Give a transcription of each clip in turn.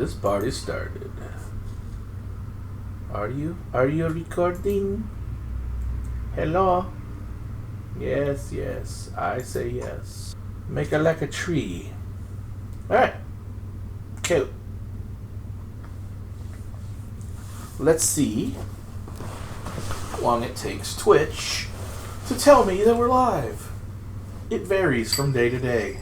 This party started. Are you recording? Hello? Yes, I say yes. Make it like a tree. Alright. Cool. Let's see how long it takes Twitch to tell me that we're live. It varies from day to day.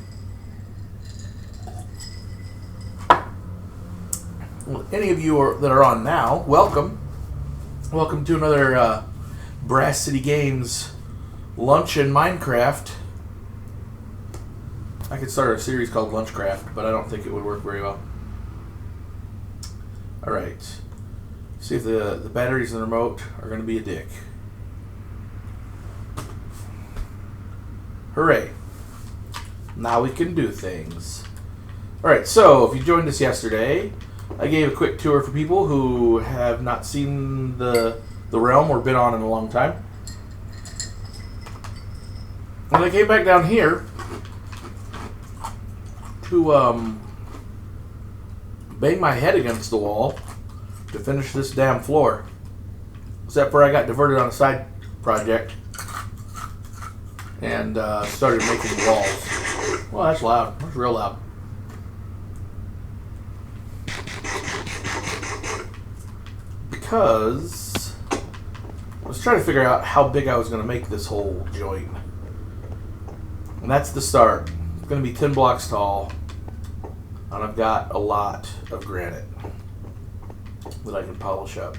Well, any of you that are on now, welcome. Welcome to another Brass City Games Lunch in Minecraft. I could start a series called Lunchcraft, but I don't think it would work very well. Alright. See if the batteries in the remote are going to be a dick. Hooray. Now we can do things. Alright, so if you joined us yesterday, I gave a quick tour for people who have not seen the realm or been on in a long time. And I came back down here to bang my head against the wall to finish this damn floor. Except for I got diverted on a side project and started making walls. Well, that's loud. That's real loud. Because I was trying to figure out how big I was going to make this whole joint. And that's the start. It's going to be 10 blocks tall. And I've got a lot of granite that I can polish up.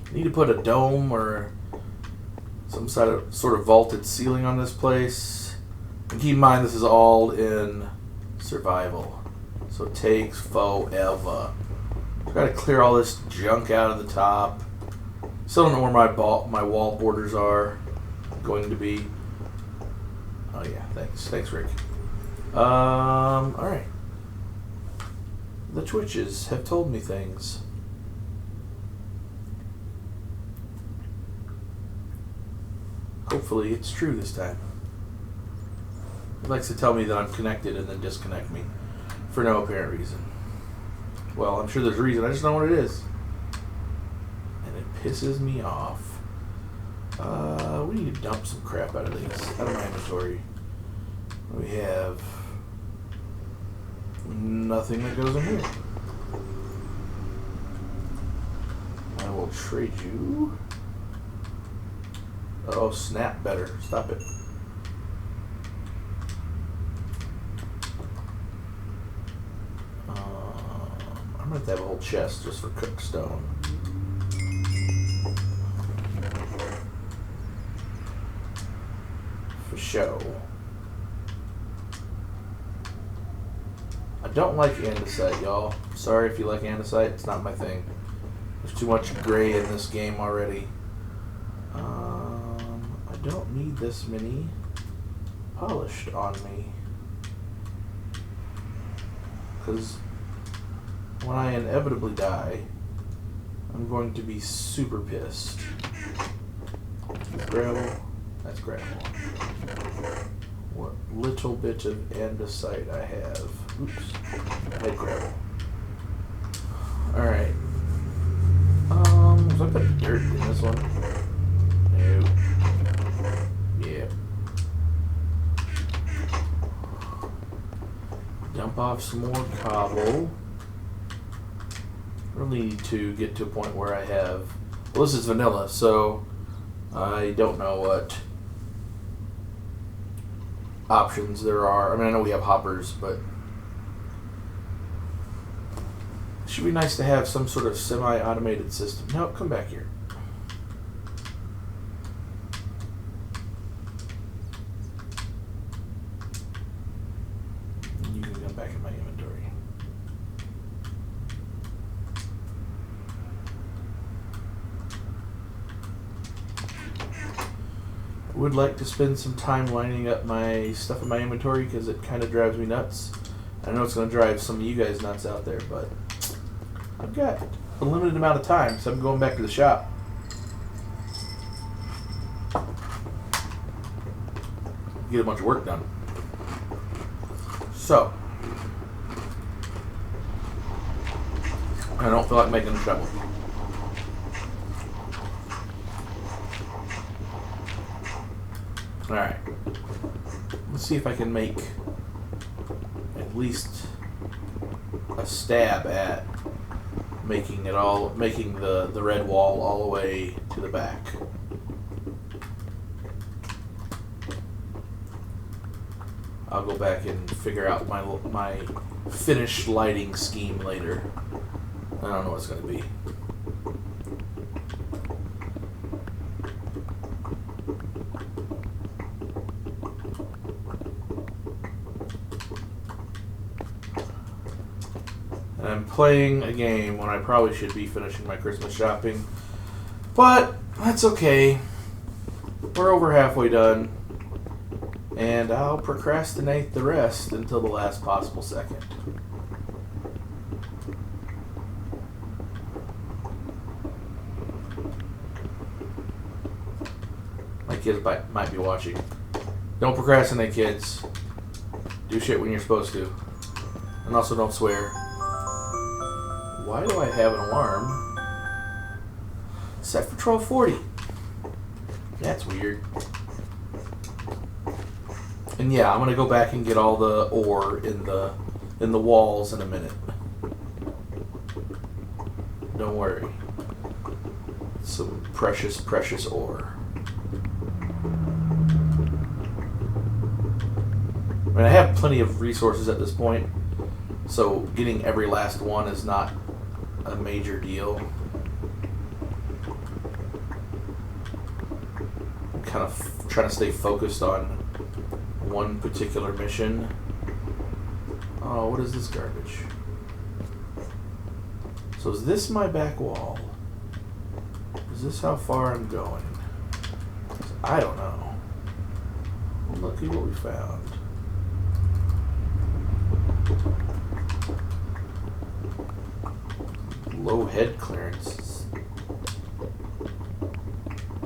I need to put a dome or some sort of vaulted ceiling on this place. And keep in mind this is all in survival. So it takes forever. I've got to clear all this junk out of the top. Still don't know where my wall borders are going to be. Oh yeah, thanks Rick. Alright. The Twitches have told me things. Hopefully it's true this time. It likes to tell me that I'm connected and then disconnect me for no apparent reason. Well, I'm sure there's a reason. I just don't know what it is. And it pisses me off. We need to dump some crap out of these. Out of my inventory. We have nothing that goes in here. I will trade you. Oh, snap better. Stop it. I'm going to have a whole chest just for cooked stone. For show. I don't like andesite, y'all. Sorry if you like andesite. It's not my thing. There's too much gray in this game already. I don't need this many polished on me. Because when I inevitably die, I'm going to be super pissed. Gravel. That's gravel. What little bit of andesite I have. Oops. I had gravel. Alright. Was I putting dirt in this one? No. Yeah. Dump off some more cobble. Really need to get to a point where I have... Well, this is vanilla, so I don't know what options there are. I mean, I know we have hoppers, but it should be nice to have some sort of semi-automated system. No, come back here. You can come back in my inventory. Would like to spend some time lining up my stuff in my inventory because it kind of drives me nuts. I know it's going to drive some of you guys nuts out there, but I've got a limited amount of time, so I'm going back to the shop. Get a bunch of work done. So, I don't feel like making a shovel. Alright. Let's see if I can make at least a stab at making the red wall all the way to the back. I'll go back and figure out my finished lighting scheme later. I don't know what it's going to be. And I'm playing a game when I probably should be finishing my Christmas shopping. But that's okay. We're over halfway done. And I'll procrastinate the rest until the last possible second. My kids might be watching. Don't procrastinate, kids. Do shit when you're supposed to. And also don't swear. Why do I have an alarm set for 12:40? That's weird. And yeah, I'm gonna go back and get all the ore in the walls in a minute. Don't worry. Some precious, precious ore. I mean, I have plenty of resources at this point, so getting every last one is not a major deal. I'm kind of trying to stay focused on one particular mission. Oh, what is this garbage? So is this my back wall? Is this how far I'm going? I don't know. Well, look at what we found. Low head clearance.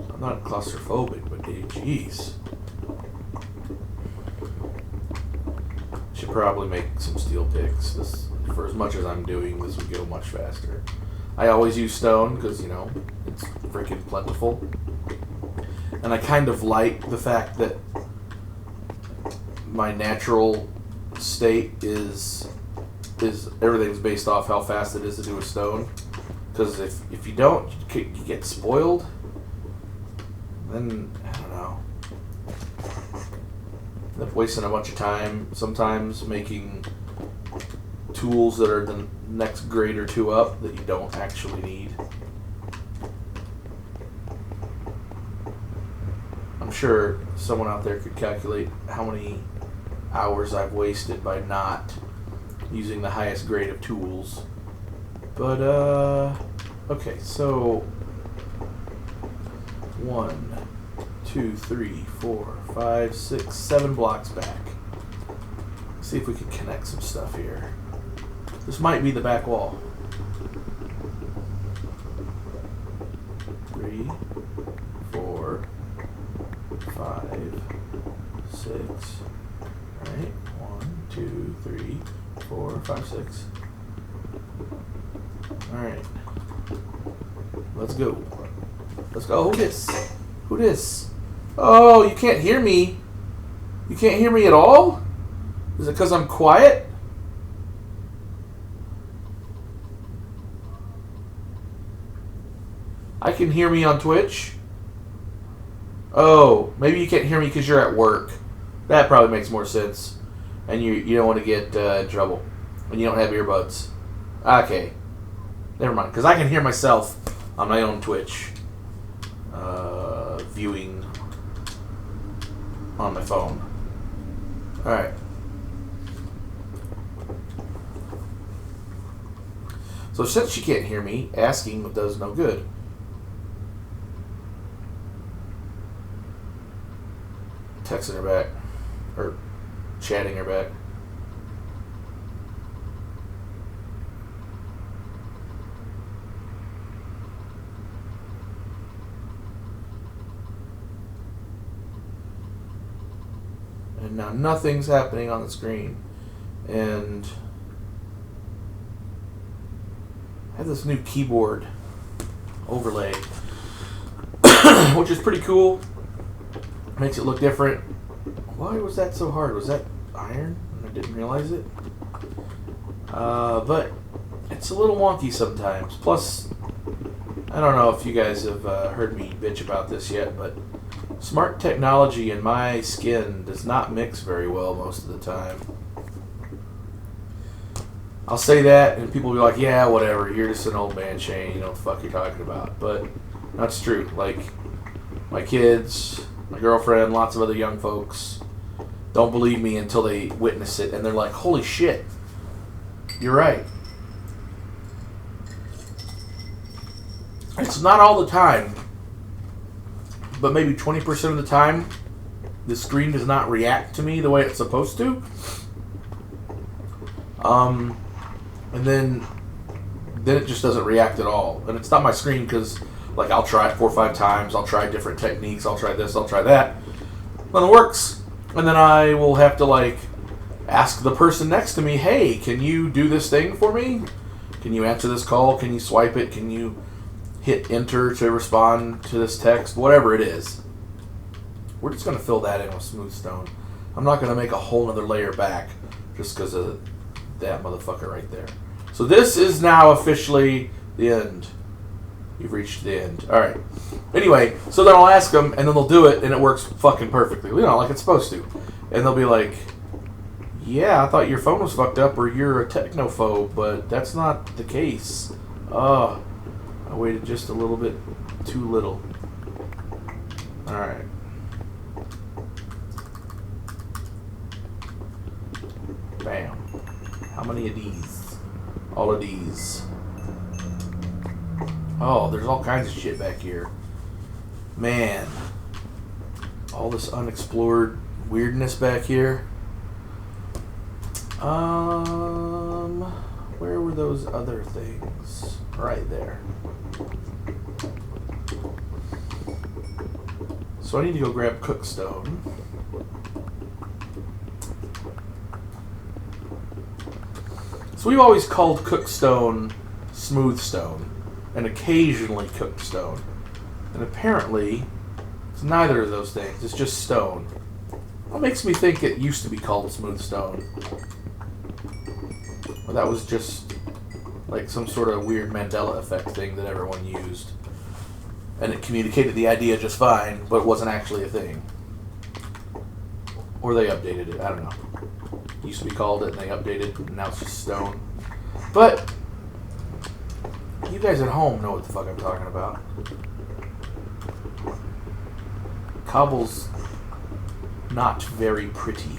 I'm not claustrophobic, but geez. Should probably make some steel picks. This, for as much as I'm doing, this would go much faster. I always use stone because, you know, it's freaking plentiful. And I kind of like the fact that my natural state is everything's based off how fast it is to do a stone. Because if you don't, you get spoiled. Then, I don't know. End up wasting a bunch of time sometimes making tools that are the next grade or two up that you don't actually need. I'm sure someone out there could calculate how many hours I've wasted by not using the highest grade of tools. But, okay, so 1, 2, 3, 4, 5, 6, 7 blocks back. Let's see if we can connect some stuff here. This might be the back wall. 3, 4, 5, 6. Right? 1, 2, 3, 4, 5, 6. Alright. Let's go. Let's go. Who this? Who this? Oh, you can't hear me. You can't hear me at all? Is it because I'm quiet? I can hear me on Twitch. Oh, maybe you can't hear me because you're at work. That probably makes more sense. And you don't want to get in trouble. And you don't have earbuds. Okay. Never mind. Because I can hear myself on my own Twitch. Viewing on my phone. Alright. So since she can't hear me, asking does no good. Texting her back. Or chatting her back. And now nothing's happening on the screen. And I have this new keyboard overlay, which is pretty cool. Makes it look different. Why was that so hard? Was that iron? I didn't realize it. But it's a little wonky sometimes. Plus, I don't know if you guys have heard me bitch about this yet, but smart technology and my skin does not mix very well most of the time. I'll say that, and people will be like, yeah, whatever, you're just an old man, Shane, you know what the fuck you're talking about. But that's true. Like, my kids, my girlfriend, lots of other young folks don't believe me until they witness it, and they're like, holy shit, you're right. It's not all the time, but maybe 20% of the time, the screen does not react to me the way it's supposed to. And then it just doesn't react at all. And it's not my screen because, like, I'll try it 4 or 5 times. I'll try different techniques. I'll try this. I'll try that. Then it works. And then I will have to, like, ask the person next to me, hey, can you do this thing for me? Can you answer this call? Can you swipe it? Can you hit enter to respond to this text? Whatever it is. We're just going to fill that in with smooth stone. I'm not going to make a whole other layer back just because of that motherfucker right there. So this is now officially the end. You've reached the end. Alright. Anyway, so then I'll ask them, and then they'll do it, and it works fucking perfectly. You know, like it's supposed to. And they'll be like, yeah, I thought your phone was fucked up, or you're a technophobe, but that's not the case. I waited just a little bit too little. Alright. Bam. How many of these? All of these. Oh, there's all kinds of shit back here. Man. All this unexplored weirdness back here. Where were those other things? Right there. So I need to go grab cookstone. So we've always called cookstone smooth stone, and occasionally cooked stone. And apparently, it's neither of those things. It's just stone. What makes me think it used to be called smooth stone? Or that was just like some sort of weird Mandela effect thing that everyone used. And it communicated the idea just fine, but it wasn't actually a thing. Or they updated it. I don't know. It used to be called it, and they updated, and now it's just stone. But you guys at home know what the fuck I'm talking about. Cobble's not very pretty.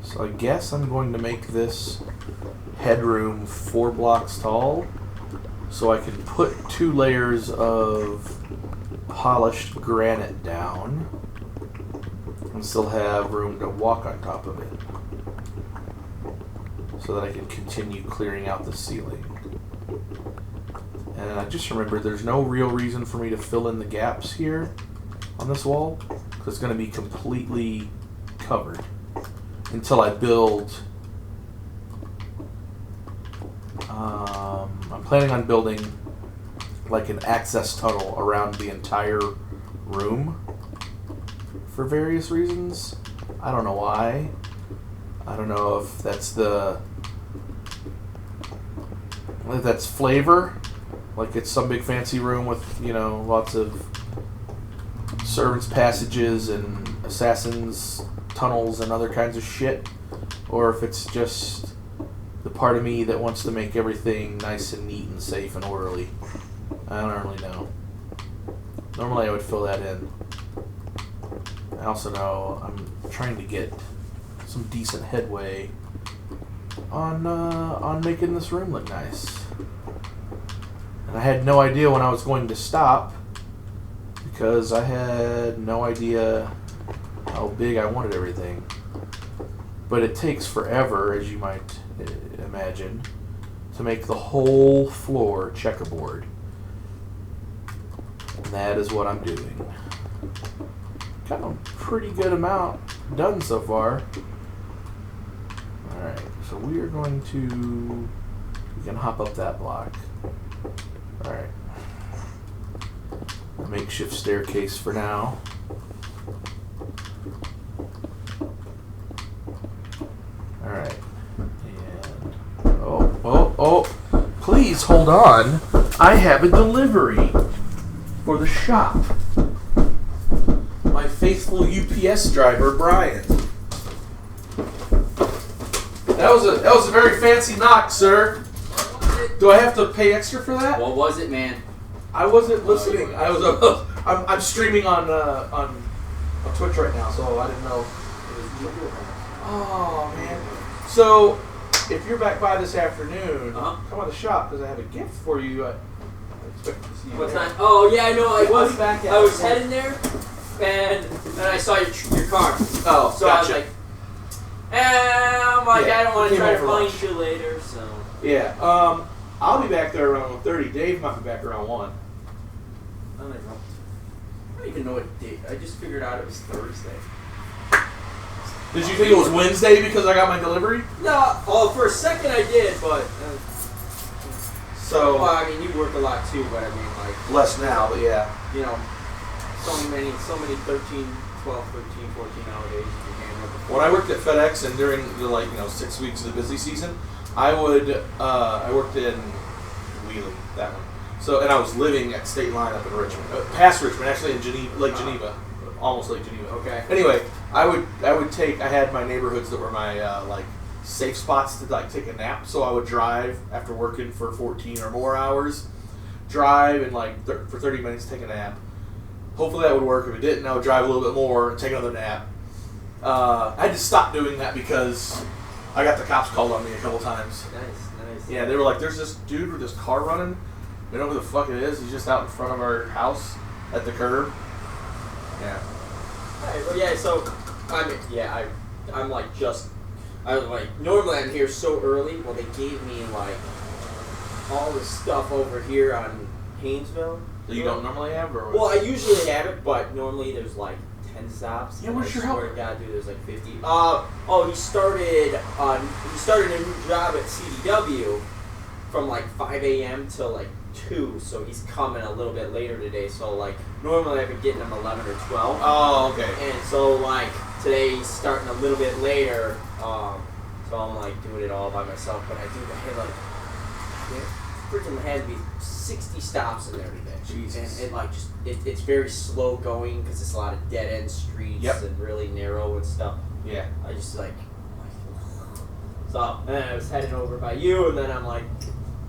So I guess I'm going to make this headroom 4 blocks tall so I can put 2 layers of polished granite down and still have room to walk on top of it so that I can continue clearing out the ceiling. And I just remembered there's no real reason for me to fill in the gaps here on this wall because it's going to be completely covered until I build. I'm planning on building like an access tunnel around the entire room for various reasons. I don't know why. I don't know if that's flavor. Like it's some big fancy room with, you know, lots of servants' passages and assassins' tunnels and other kinds of shit. Or if it's just the part of me that wants to make everything nice and neat and safe and orderly. I don't really know. Normally I would fill that in. I also know I'm trying to get some decent headway on making this room look nice. And I had no idea when I was going to stop because I had no idea how big I wanted everything. But it takes forever, as you might imagine, to make the whole floor checkerboard. And that is what I'm doing. Got a pretty good amount done so far. Alright, so we are going to... We can hop up that block. Alright. A makeshift staircase for now. Alright. And... Oh. Please hold on. I have a delivery for the shop. My faithful UPS driver, Brian. That was a very fancy knock, sir. Do I have to pay extra for that? What was it, man? I wasn't listening. I'm streaming on Twitch right now, so I didn't know. Oh man. So if you're back by this afternoon, come by the shop because I have a gift for you. I expect to see you. What time? Oh yeah, I know. I was back. I was heading there, and then I saw your car. Oh, so gotcha. I was like, I don't want to try to find lunch. you later. So yeah. I'll be back there around 1:30. Dave might be back around 1. I don't know. I don't even know what date. I just figured out it was Thursday. Did you think it was Wednesday because I got my delivery? No. Oh, for a second I did, but. So. Well, I mean, you work a lot too, but I mean, like. Less now, but yeah. You know, so many 13, 12, 13, 14 hour days. When I worked at FedEx and during the 6 weeks of the busy season, I worked in Wheeling, that one. So, and I was living at State Line up in Richmond, past Richmond, actually in Geneva, Lake Geneva, almost Lake Geneva. Okay. Anyway, I had my neighborhoods that were my safe spots to take a nap. So I would drive after working for 14 or more hours, drive and for 30 minutes take a nap. Hopefully that would work. If it didn't, I would drive a little bit more and take another nap. I had to stop doing that because I got the cops called on me a couple times. Nice. Yeah, they were like, "There's this dude with this car running. We don't know who the fuck it is. He's just out in front of our house at the curb." Yeah. Alright, well, yeah. So, normally I'm here so early. Well, they gave me all this stuff over here on Haynesville. So you don't normally have, or what? Well, I usually have it, but normally there's 10 stops. Yeah, where's your help? I swear to God, dude, there's 50. He started a new job at CDW from 5 a.m. till 2, so he's coming a little bit later today. So normally I've been getting him 11 or 12. Oh, okay. And so today he's starting a little bit later. So I'm doing it all by myself. But I freaking had to be 60 stops in there today. Jesus. And it's very slow going because it's a lot of dead end streets and really narrow and stuff. Yeah. I just so then I was heading over by you, and then I'm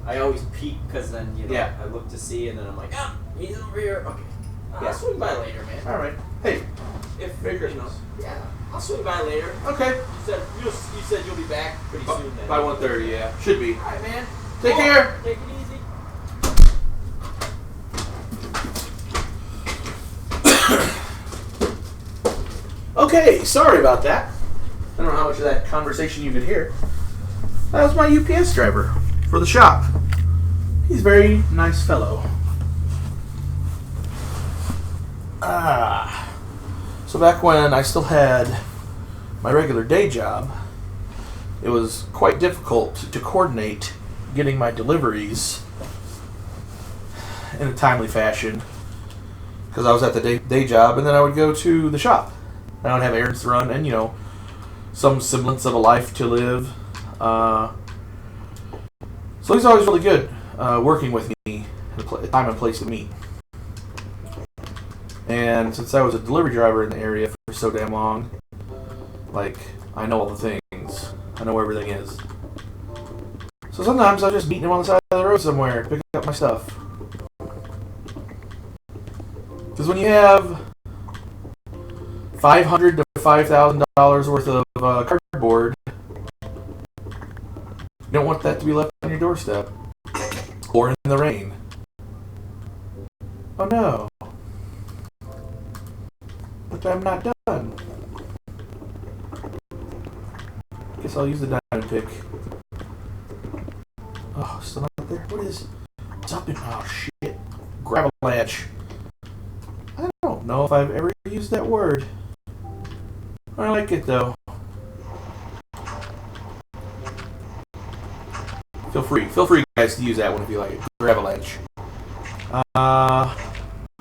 I always peek because then I look to see, and then I'm he's over here. Okay, I'll swing by later, man. All right. Hey, if Merry Christmas. I'll swing by later. Okay. You said you'll be back pretty soon then. By 1:30, yeah. Should be. All right, man. Take care. Take it easy. Okay, sorry about that. I don't know how much of that conversation you could hear. That was my UPS driver for the shop. He's a very nice fellow. So back when I still had my regular day job, it was quite difficult to coordinate getting my deliveries in a timely fashion because I was at the day job and then I would go to the shop. I don't have errands to run and, some semblance of a life to live. So he's always really good working with me at a time and place to meet. And since I was a delivery driver in the area for so damn long, I know all the things. I know where everything is. So sometimes I'll just meet him on the side of the road somewhere, pick up my stuff. Because when you have $500 to $5,000 worth of cardboard, you don't want that to be left on your doorstep or in the rain. Oh no. But I'm not done. Guess I'll use the diamond pick. Oh, still not there? What's up in? Oh shit. Gravalanche. I don't know if I've ever used that word. I like it though. Feel free, guys, to use that one if you like it. For Avalanche.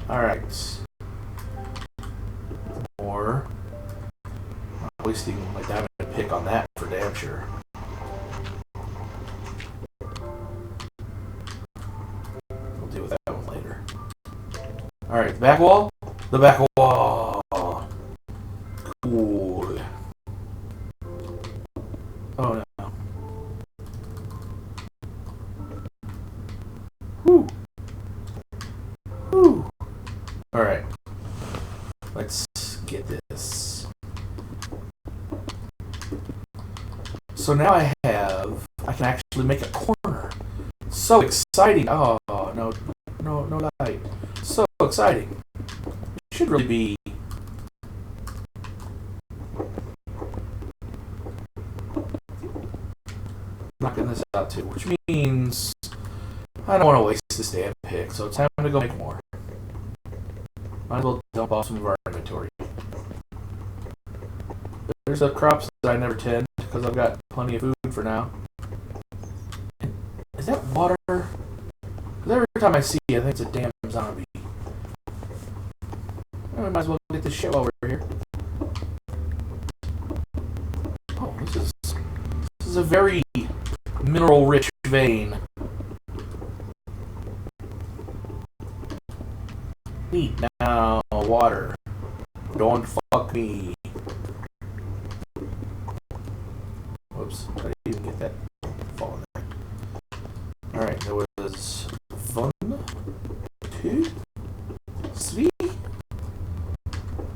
Alright. More. Not wasting my diamond pick on that for damn sure. We'll deal with that one later. Alright, the back wall. The back wall. Cool. Oh no. Whew. Whew. Alright. Let's get this. So now I can actually make a corner. So exciting. Oh, no light. So exciting. It should really be knocking this out too, which means I don't want to waste this damn pick, so it's time to go make more. Might as well dump off some of our inventory. There's the crops that I never tend because I've got plenty of food for now. Is that water? Because every time I see it, I think it's a damn zombie. Well, I might as well get this shit while we're here. Oh, this is a very mineral-rich vein. Neat. Now, water. Don't fuck me. Whoops, I didn't even get that fall there. Alright, there was 1, 2, 3. I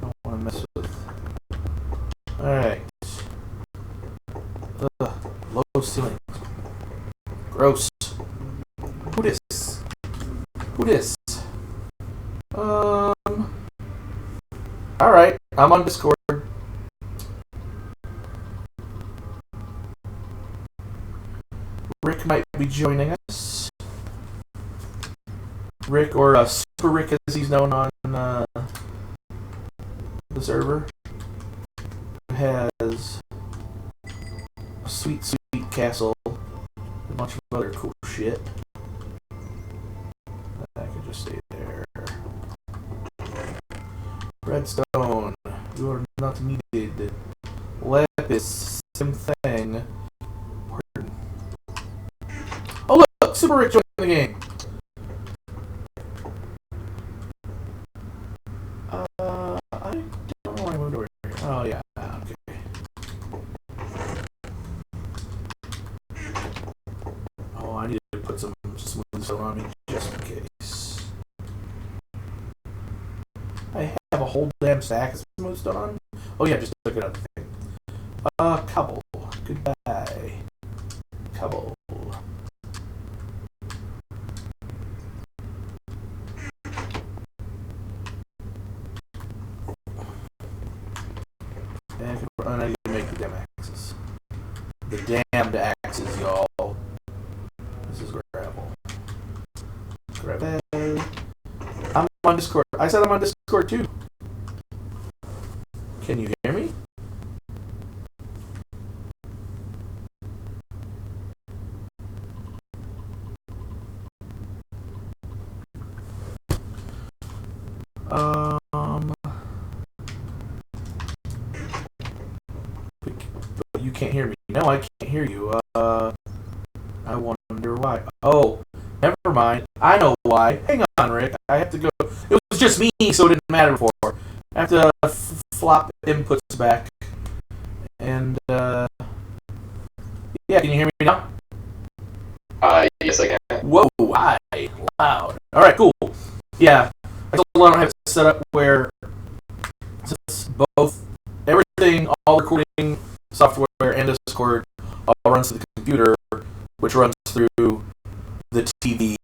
don't want to mess with. Alright. Low ceiling. Gross. Who this? Who this? Alright, I'm on Discord. Rick might be joining us. Rick, or Super Rick as he's known on the server, has a sweet castle, a bunch of other cool shit. I can just stay there. Redstone, you are not needed. Lapis, same thing. Oh look, Super Rick joined the game. I don't know why I moved over here. Oh yeah, okay. Oh, I need to put some smooth stone on me just in case. I have a whole damn stack of smooth stone on. Oh yeah, just took it out the thing. Cobble. Goodbye. Cobble. I need to make the damn axes. The damned axes, y'all. This is gravel. Gravel. I'm on Discord. I said I'm on Discord too. Can you hear me? You can't hear me. No, I can't hear you. I wonder why. Oh, never mind. I know why. Hang on, Rick. I have to go. It was just me, so it didn't matter before. I have to flop inputs back. And, yeah, can you hear me now? Yes, I can. Whoa, hi. Loud. Alright, cool. Yeah, I still don't have it set up where it's both everything, all recording software and Discord all runs through the computer, which runs through the TV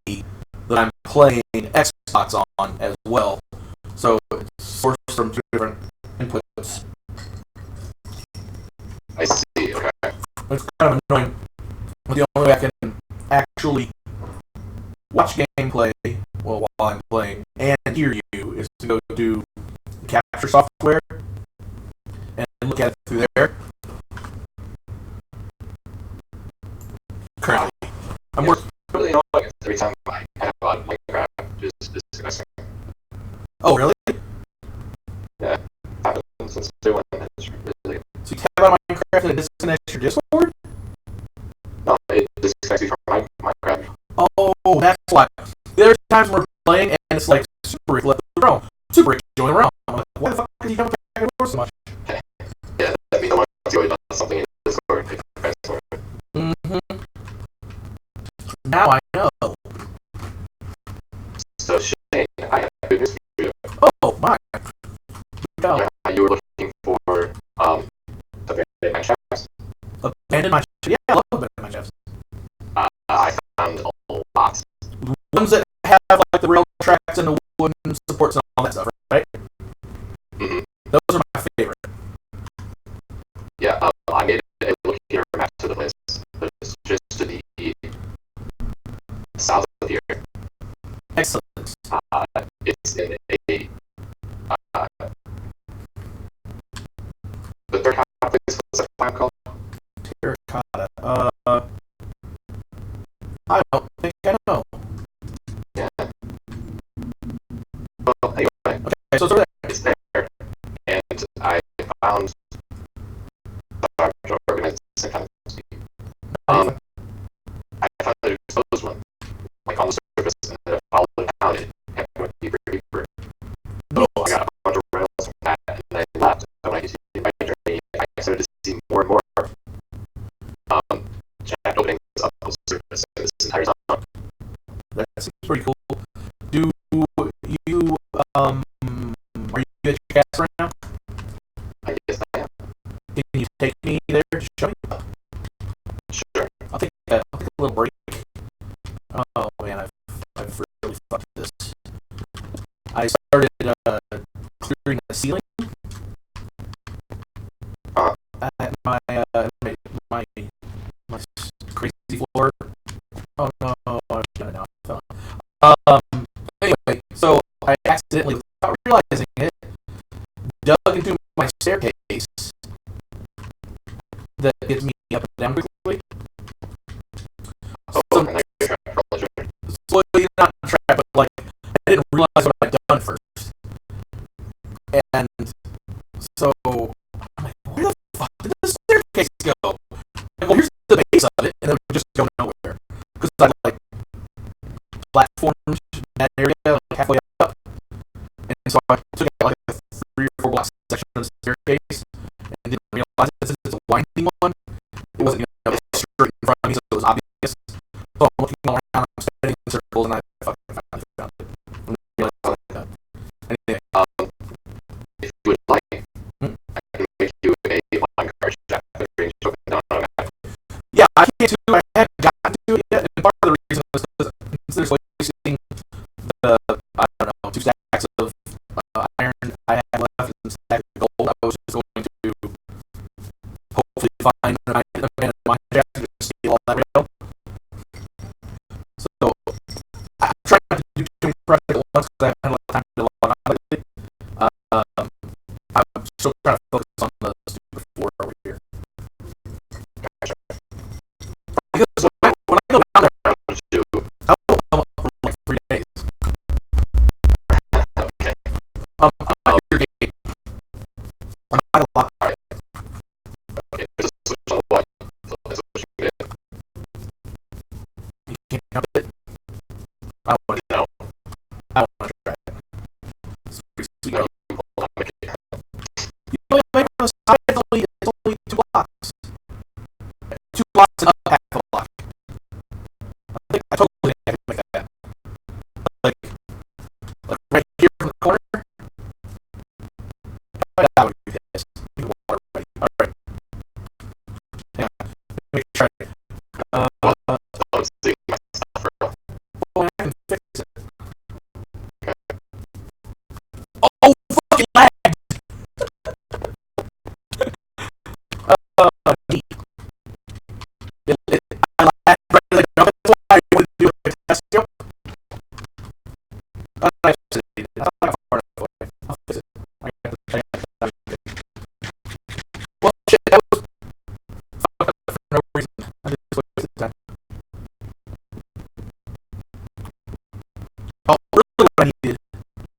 that I'm playing Xbox on as well. So it's sourced from 2 different inputs. I see, okay. It's kind of annoying. But the only way I can actually watch gameplay while I'm playing and hear you is to go to the capture software and look at on Minecraft and it disconnects your Discord? No, it disconnects you from Minecraft. Oh, that's why. There's times we're playing and it's like Super Rick left the realm. Super Rick joined the realm. I'm like, why the fuck did he come back and forth so much? Yeah, that means someone's already done something in Discord. Mm-hmm. Now I know. So Shane, I have good news for you. Oh my. Go. You were looking for abandoned mine shafts. Abandoned mine shafts. Yeah, I love abandoned mine shafts. I found a lot. Ones that have like the rail tracks and the wooden supports and all that stuff, right? Mm-hmm. Those are my favorite. Yeah, I made a locator map to the place. It's just to the south of here. Excellent. It's in a the third half place. What's that farm called? Terracotta. I don't think I know. Yeah. Well, anyway, Okay, so it's over there. it's there, and I found the organized kind of I found the exposed one, like on the surface, and then I followed it down and it went deeper and deeper. So I got a bunch of rails from that, and then I left. And when I continued my journey, I started to see more and more shaft openings up on the surface of this entire zone. That seems pretty cool. Do you are you at your cast right now? I guess I am. Can you take me there to show me? Sure. I'll take a little break. Oh man, I've really fucked this. I started clearing the ceiling. At my crazy floor. Oh no, I shut it down. Anyway, so I accidentally, without realizing it, dug into my staircase that gets me up and down quickly. Oh, So, and I got trouble. so not in trap, but like I didn't realize what I'd done first, and so I'm like, where the fuck did the staircase go? And well, here's the base of it, and it would just go nowhere because I like platformed that area like halfway up, and so I took out like a 3 or 4 block section of the staircase and didn't realize that since it's a winding one, it wasn't straight in front of me, so it was obvious. So I'm looking all around, I'm spinning in circles, and I fucking found it. And realized like that. Anyway, If you would like, Hmm. I can make you a minecart shaft that brings you up and down on a map. yeah, I can't do. I haven't gotten to it yet, and part of the reason was because instead of wasting the I don't know 2 stacks of iron I had left and stack of gold, I was just going to hopefully find an abandoned mine shaft and just steal all that rail. So I'm trying not to do too many projects at once because I haven't had a lot of time to log on lately. I'm still trying to focus on the stupid floor over here. Because when I go down there, What would you do? I'll come up for like 3 days. Okay. I'm at your gate. I'm out of luck. Okay, there's a switch on the wall. So that's what you did. You can't help it. I don't want to know. I don't want to try it. It's pretty sweet. No, hold on, make it. You only make on the side, it's only 2 blocks. 2 blocks and up half a block. I think I totally can make that. Like right here from the corner. That would be this. Water ready. Alright. Yeah. Let me try it. I'm seeing my stuff for real. Well, I can fix it. Oh, fucking lag! Neat. I lagged right at the jump. That's why I wouldn't do a test jump. I fixed it. That's not far enough away. I'll fix it. I got the well, shit, that was fucked up for no reason. I just wasted time. Oh, really what I needed.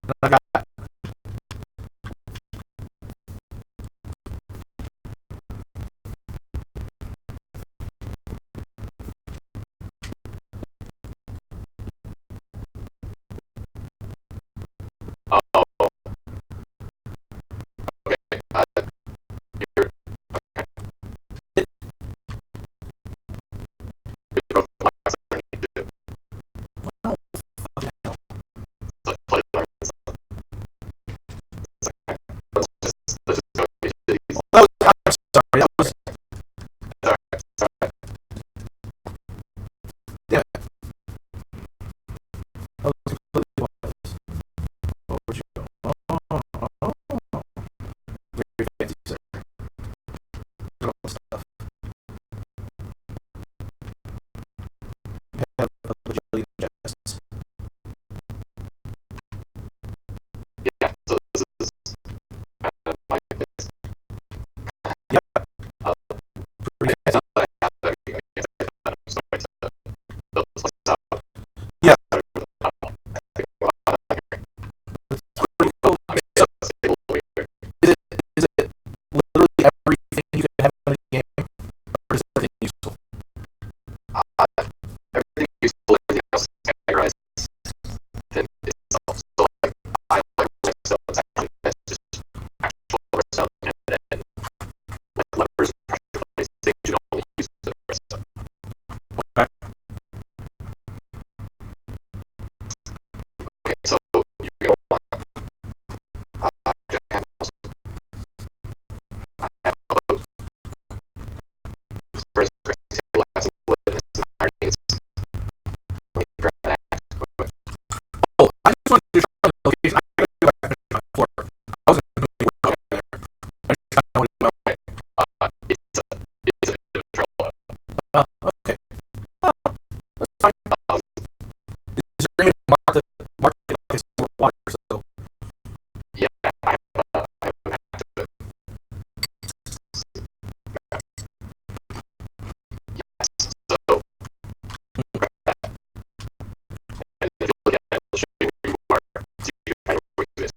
And I got that. at all this stuff. Have a bajillion chests. Yeah, so this is kind of my base. Yep. I thought I had that, I guess I had some way to build this place out. Yeah. I think a lot of that It's pretty cool. I mean, So, it's a little weird. is it literally everything you can have in the game? Or is it everything useful? Everything useful, everything else is categorized in itself. So, like, I like redstone, it's actually that's just actual redstone, and then like levers, pressure plates, things you don't only use the redstone. Okay. Okay, so you go on. Just handles. Handle. First, table has some wood and some iron needs. When you grab an axe, Oh, I just wanted to try the location. I gotta go back and finish my floor. I wasn't doing any work over there. I just kind of wanted to know. it's a bit of trouble. Okay. That's fine. Um, Is there any market like this for water? So, yeah, I have an axe to it. Yes, so grab that. And if you look at it, it'll show you where you are, so you can kind of where it is.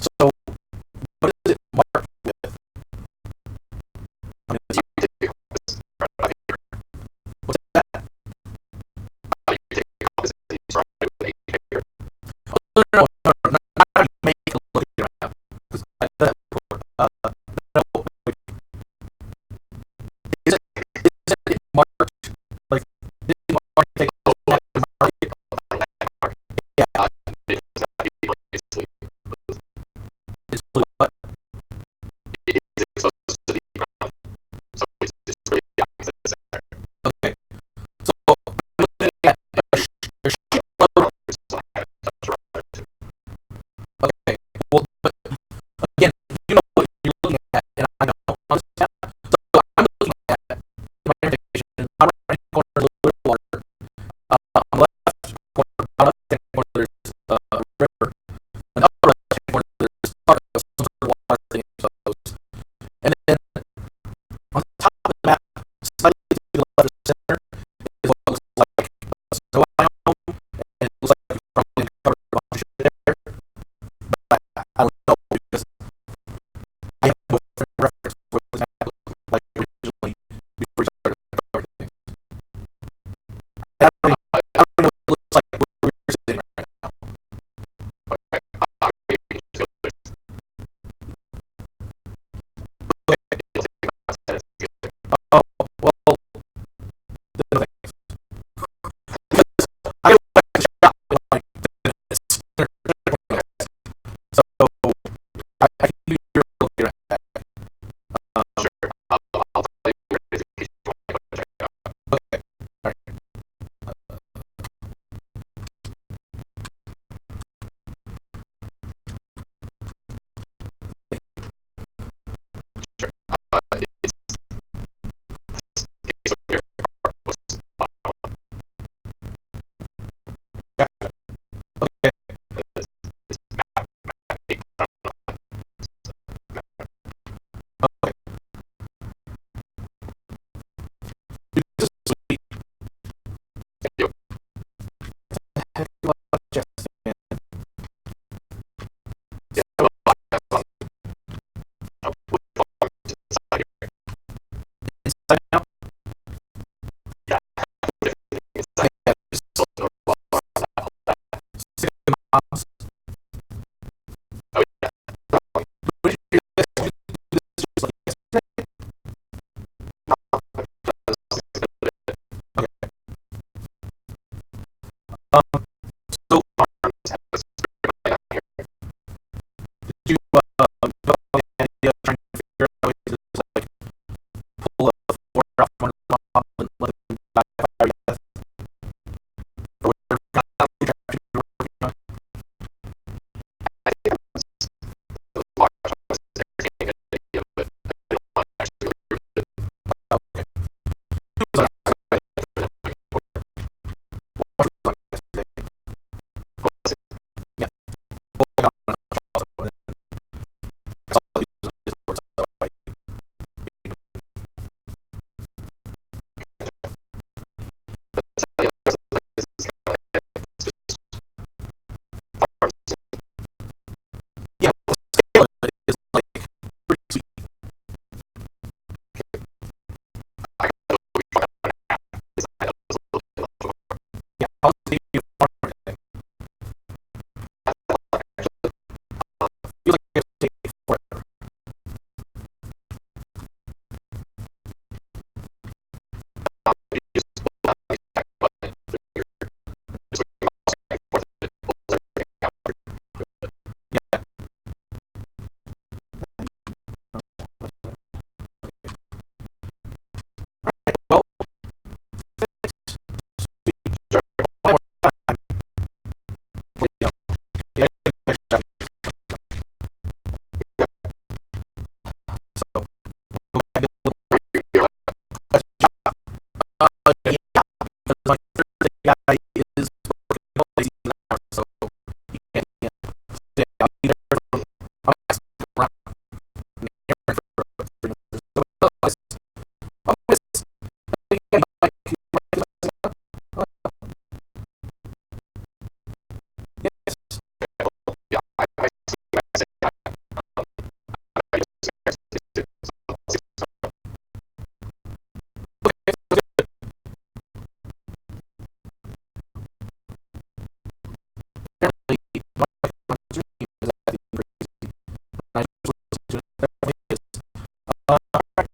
so what is it marked with? I mean, You can take the compass right out here. what's that? You can take the compass and you surround it with a here. No, not how you make it look at your map. Because I did that before. No, wait. Is it marked? Like, is it marked? Like, Oh, mark it? on that mark. Yeah. It does not be like it's It's blue. What? it is exposed to the ground. So it's just really the opposite of the center. Okay. So, I'm looking at a shitload. There's some kind of touch around there too. Okay. Well, but again, you know what you're looking at, and I don't understand. So, I'm looking at my information. I'm right corner, a little bit of water. On the left corner, on the left hand corner, there's a river. And the upper left hand corner, there's part of some sort of water thing exposed. And then on top of the map, slightly to the left of the center, is what looks like a snow biome, and it looks like you probably covered a bunch of shit there. But I don't know because I have no frame of reference for what the map looked like originally before we started everything. I don't know what it looks like where we're sitting right now. Okay. Maybe you can just go there. Okay. It'll take you about 10 minutes to get there. Oh, well, the other thing. Because I go back to the shop in like 10 minutes. So I can do your look at that. Sure. I'll tell you where it is in case you want to go check it out. Okay. All right. Sure. It's over here. What's Gotcha. Okay. this map? I don't know. Okay. Dude, this is sweet. Yep. Heck of a lot of chests, man. Yeah, well, that's on. With one to the side here. Inside now? Yeah. Inside. Yeah, Just so well on that. 6 miles. Oh yeah. What did you do this? Did you do this just like yesterday? Okay. So did you develop the idea of trying to figure So, my Thursday guy is working all these hours, so he can't stay. I'll be there from, I'm asking around. Yes. Yeah, I see what I say. I just Apparently, my dream is acting crazy. I just listened to it. Uh, I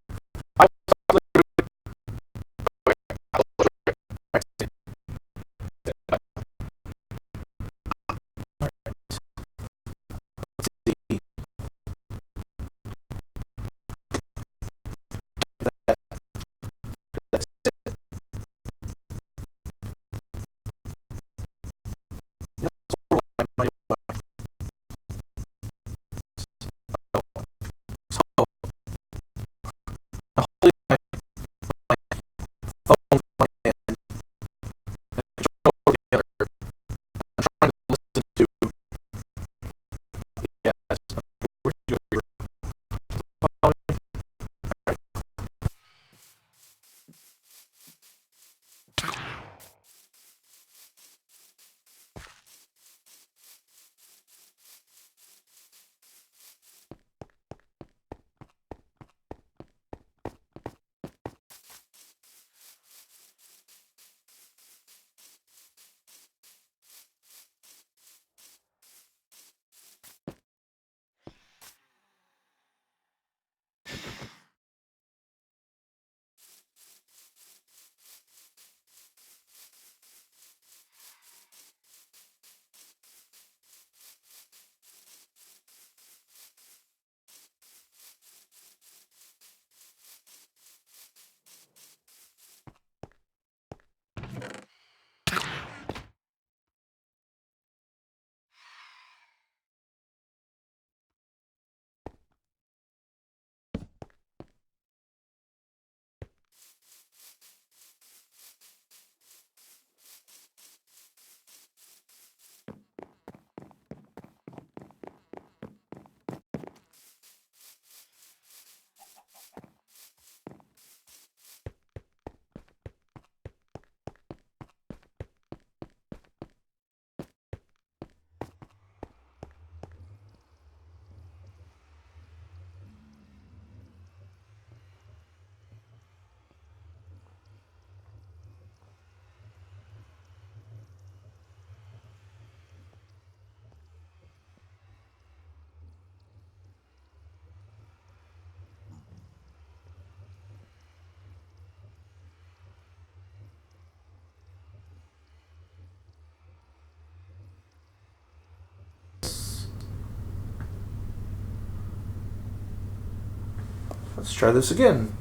Let's try this again.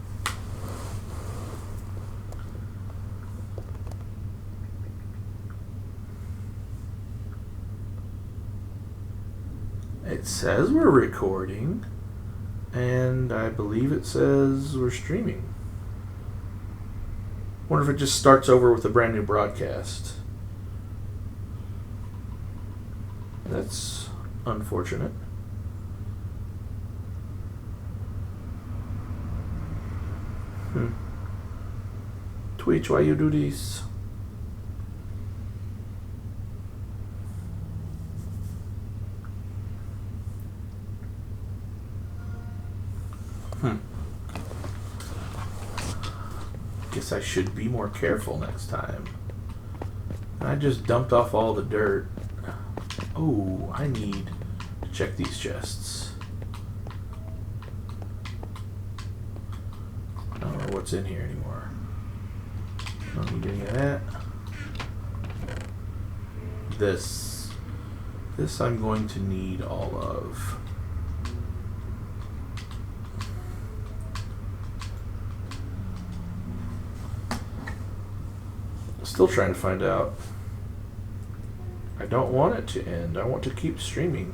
It says we're recording, and I believe it says we're streaming. Wonder if it just starts over with a brand new broadcast. That's unfortunate. Twitch, why you do this? Guess I should be more careful next time. I just dumped off all the dirt. Oh, I need to check these chests. I don't know what's in here anymore. Don't need any of that. This I'm going to need all of. Still trying to find out. I don't want it to end. I want to keep streaming.